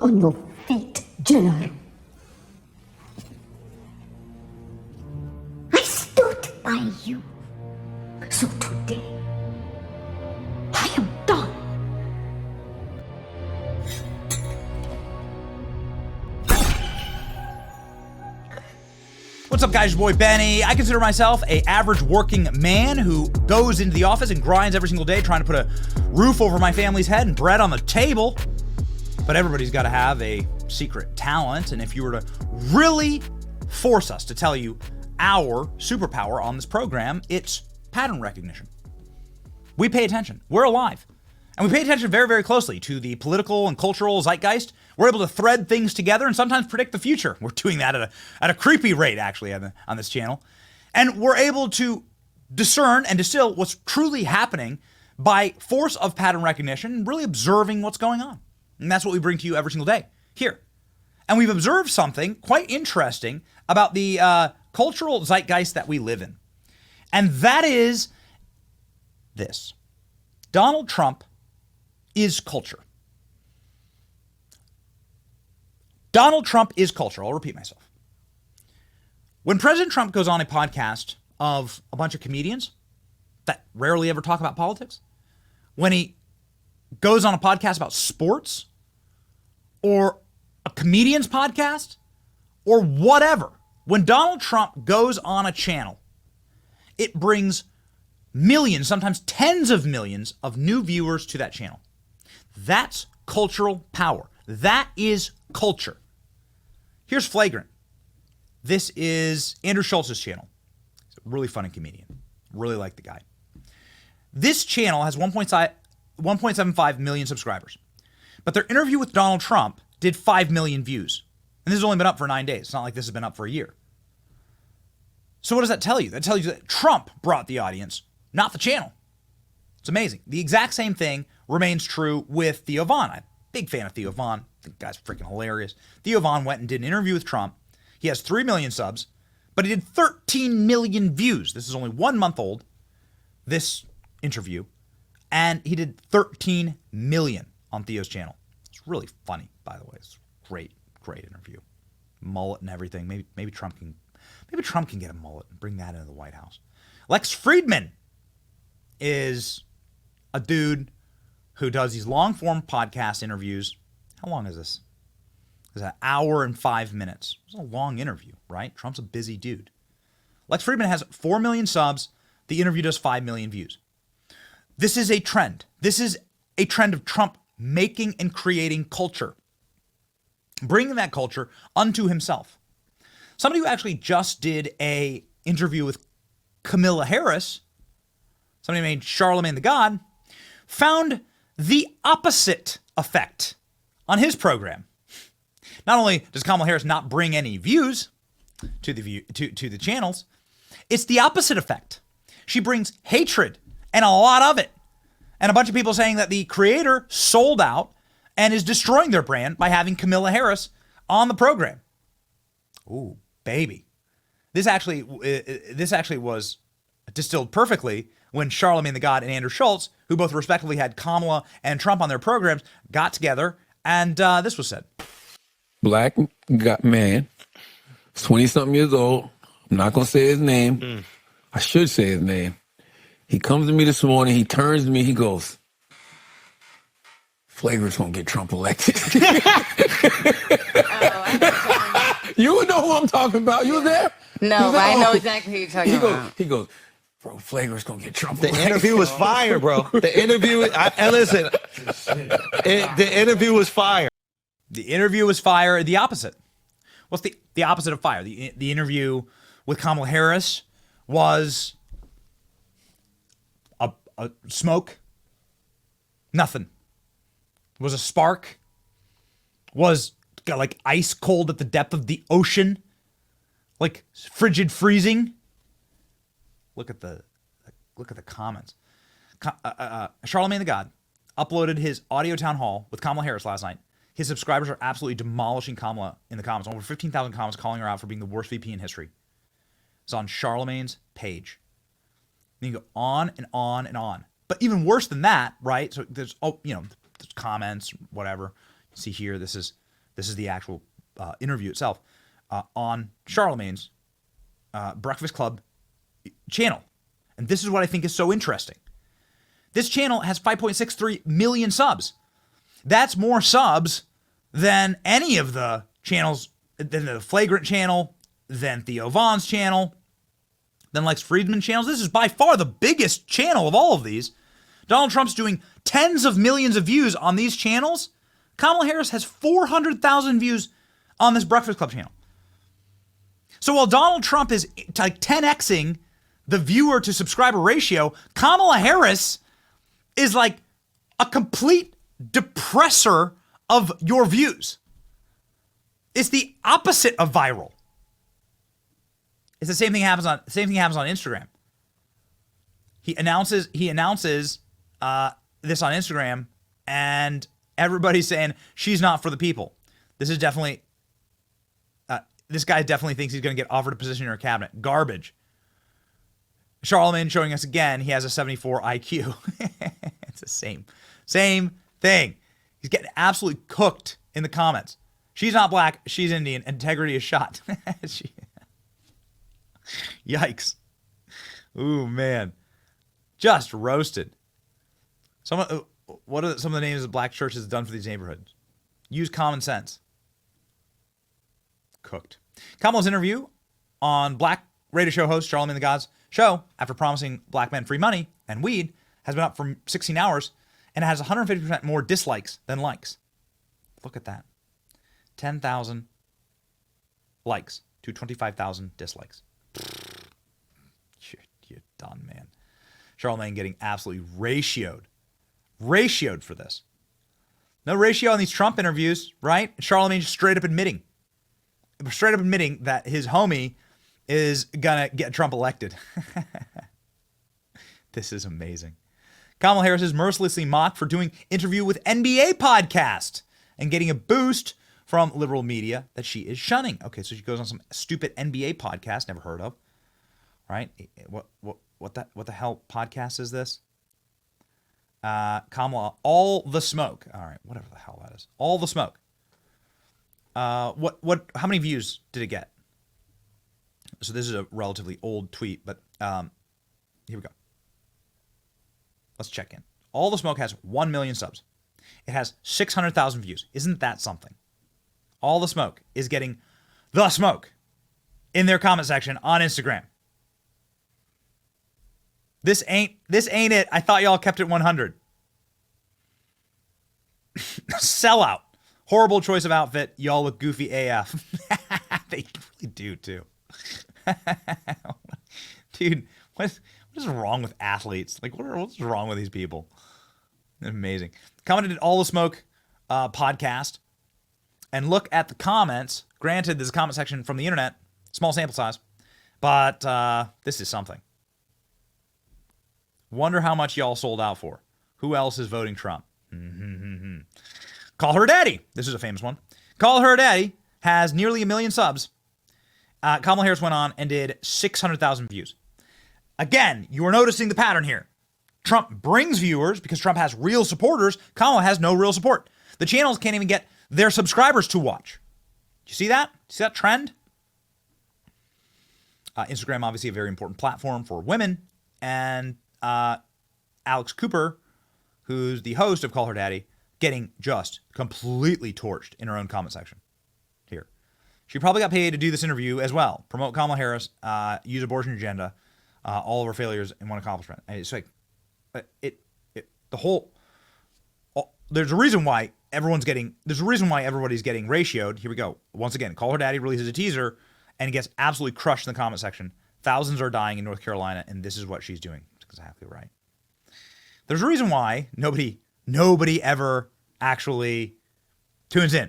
on your feet, General. I stood by you. So today, I am done. What's up, guys? Your boy Benny. I consider myself an average working man who goes into the office and grinds every single day trying to put a roof over my family's head and bread on the table. But everybody's got to have a secret talent, and if you were to really force us to tell you our superpower on this program, it's pattern recognition. We pay attention. We're alive. And we pay attention very, very closely to the political and cultural zeitgeist. We're able to thread things together and sometimes predict the future. We're doing that at a creepy rate, actually, on this channel. And we're able to discern and distill what's truly happening by force of pattern recognition, really observing what's going on. And that's what we bring to you every single day here. And we've observed something quite interesting about the cultural zeitgeist that we live in. And that is this. Donald Trump is culture. Donald Trump is culture. I'll repeat myself. When President Trump goes on a podcast of a bunch of comedians that rarely ever talk about politics, when he goes on a podcast about sports or a comedian's podcast or whatever, when Donald Trump goes on a channel, it brings millions, sometimes tens of millions of new viewers to that channel. That's cultural power. That is culture. Here's flagrant. This is Andrew Schultz's channel. He's a really funny comedian. Really like the guy. This channel has 1.75 million subscribers. But their interview with Donald Trump did 5 million views. And this has only been up for 9 days. It's not like this has been up for a year. So what does that tell you? That tells you that Trump brought the audience, not the channel. It's amazing. The exact same thing remains true with Theo Von. I'm a big fan of Theo Von. I think the guy's freaking hilarious. Theo Von went and did an interview with Trump. He has 3 million subs, but he did 13 million views. This is only 1 month old, this interview, and he did 13 million on Theo's channel. It's really funny, by the way. It's a great, great interview. Mullet and everything. Maybe Trump can get a mullet and bring that into the White House. Lex Friedman is a dude who does these long-form podcast interviews. How long is this? It's an hour and 5 minutes. It's a long interview, right? Trump's a busy dude. Lex Friedman has 4 million subs. The interview does 5 million views. This is a trend. This is a trend of Trump making and creating culture, bringing that culture unto himself. Somebody who actually just did a interview with Kamala Harris, somebody named Charlamagne the God, found the opposite effect on his program. Not only does Kamala Harris not bring any views to the channels, it's the opposite effect. She brings hatred and a lot of it. And a bunch of people saying that the creator sold out and is destroying their brand by having Kamala Harris on the program. Ooh, baby. This actually was distilled perfectly when Charlamagne the God and Andrew Schultz, who both respectively had Kamala and Trump on their programs, got together, and this was said. Black man, 20-something years old. I'm not going to say his name. I should say his name. He comes to me this morning. He turns to me. He goes, Flagrant's going to get Trump elected. You know who I'm talking about. You were there? No, but I know exactly who you're talking about. He goes, bro, Flagrant's going to get Trump elected. The interview was fire, bro. The interview, and listen, the interview was fire. The interview was fire. The opposite. What's the opposite of fire? The interview with Kamala Harris was a smoke. Nothing. Was a spark. Was like ice cold at the depth of the ocean. Like frigid freezing. Look at the comments. Charlamagne the God uploaded his audio town hall with Kamala Harris last night. His subscribers are absolutely demolishing Kamala in the comments. Over 15,000 comments calling her out for being the worst VP in history. It's on Charlamagne's page. And you go on and on and on. But even worse than that, right? So there's, there's comments, whatever. You see here, this is This is the actual interview itself on Charlamagne's Breakfast Club channel. And this is what I think is so interesting. This channel has 5.63 million subs. That's more subs than any of the channels, than the Flagrant channel, than Theo Vaughn's channel, than Lex Friedman channels. This is by far the biggest channel of all of these. Donald Trump's doing tens of millions of views on these channels. Kamala Harris has 400,000 views on this Breakfast Club channel. So while Donald Trump is like 10xing the viewer to subscriber ratio, Kamala Harris is like a complete depressor of your views. It's the opposite of viral. It's the same thing happens on Instagram. He announces this on Instagram, and everybody's saying she's not for the people. This guy definitely thinks he's going to get offered a position in her cabinet. Garbage. Charlamagne showing us again he has a 74 IQ. It's the same thing. He's getting absolutely cooked in the comments. She's not black. She's Indian. Integrity is shot. Yikes. Ooh, man. Just roasted. What are some of the names of black churches done for these neighborhoods? Use common sense. Cooked. Kamala's interview on black radio show host Charlamagne the God's show, after promising black men free money and weed, has been up for 16 hours and has 150% more dislikes than likes. Look at that. 10,000 likes to 25,000 dislikes. You're done, man. Charlamagne getting absolutely ratioed for this. No ratio on these Trump interviews, right? Charlamagne straight up admitting that his homie is gonna get Trump elected. This is amazing. Kamala Harris is mercilessly mocked for doing interview with NBA podcast and getting a boost from liberal media that she is shunning. Okay, so she goes on some stupid NBA podcast, never heard of, right? What the hell podcast is this? Kamala, All the Smoke. All right, whatever the hell that is. All the Smoke. How many views did it get? So this is a relatively old tweet, but here we go. Let's check in. All the Smoke has 1 million subs. It has 600,000 views. Isn't that something? All the Smoke is getting the smoke in their comment section on Instagram. This ain't it. I thought y'all kept it 100. Sellout. Horrible choice of outfit. Y'all look goofy AF. They really do too. Dude, what is wrong with athletes? Like, what's wrong with these people? Amazing. Commented All the Smoke podcast, and look at the comments. Granted, this is a comment section from the internet, small sample size, but this is something. Wonder how much y'all sold out for. Who else is voting Trump? Call Her Daddy. This is a famous one. Call Her Daddy has nearly 1 million subs. Kamala Harris went on and did 600,000 views. Again, you are noticing the pattern here. Trump brings viewers because Trump has real supporters. Kamala has no real support. The channels can't even get their subscribers to watch. Do you see that? See that trend? Instagram, obviously a very important platform for women. And Alex Cooper, who's the host of Call Her Daddy, getting just completely torched in her own comment section. Here. She probably got paid to do this interview as well. Promote Kamala Harris, use abortion agenda, all of her failures in one accomplishment. And it's like, there's a reason why everybody's getting ratioed. Here we go. Once again, Call Her Daddy releases a teaser and gets absolutely crushed in the comment section. Thousands are dying in North Carolina, and this is what she's doing. That's exactly right. There's a reason why nobody ever actually tunes in.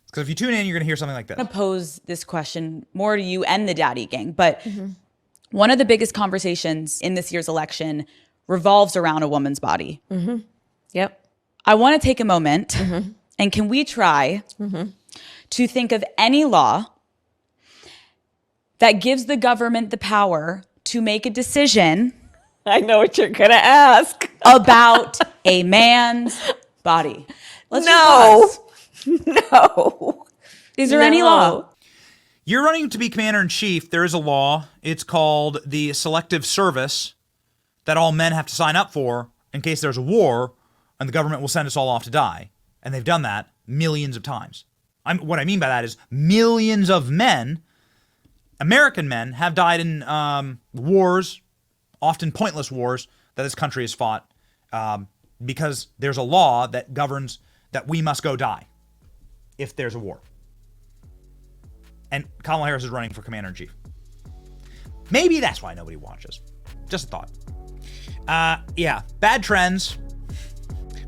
Because if you tune in, you're going to hear something like this. I'm going to pose this question more to you and the Daddy Gang, but one of the biggest conversations in this year's election revolves around a woman's body. Yep. I want to take a moment, and can we try to think of any law that gives the government the power to make a decision I know what you're going to ask. about a man's body? Let's No. just pause. No. Is there any law? You're running to be commander-in-chief. There is a law. It's called the Selective Service that all men have to sign up for in case there's a war and the government will send us all off to die. And they've done that millions of times. What I mean by that is millions of men, American men, have died in wars, often pointless wars, that this country has fought because there's a law that governs that we must go die if there's a war. And Kamala Harris is running for commander-in-chief. Maybe that's why nobody watches. Just a thought. Yeah, bad trends.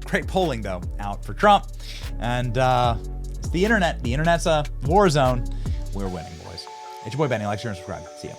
Great polling, though, out for Trump. And it's the internet. The internet's a war zone. We're winning, boys. It's your boy Benny. Like, share, and subscribe. See ya.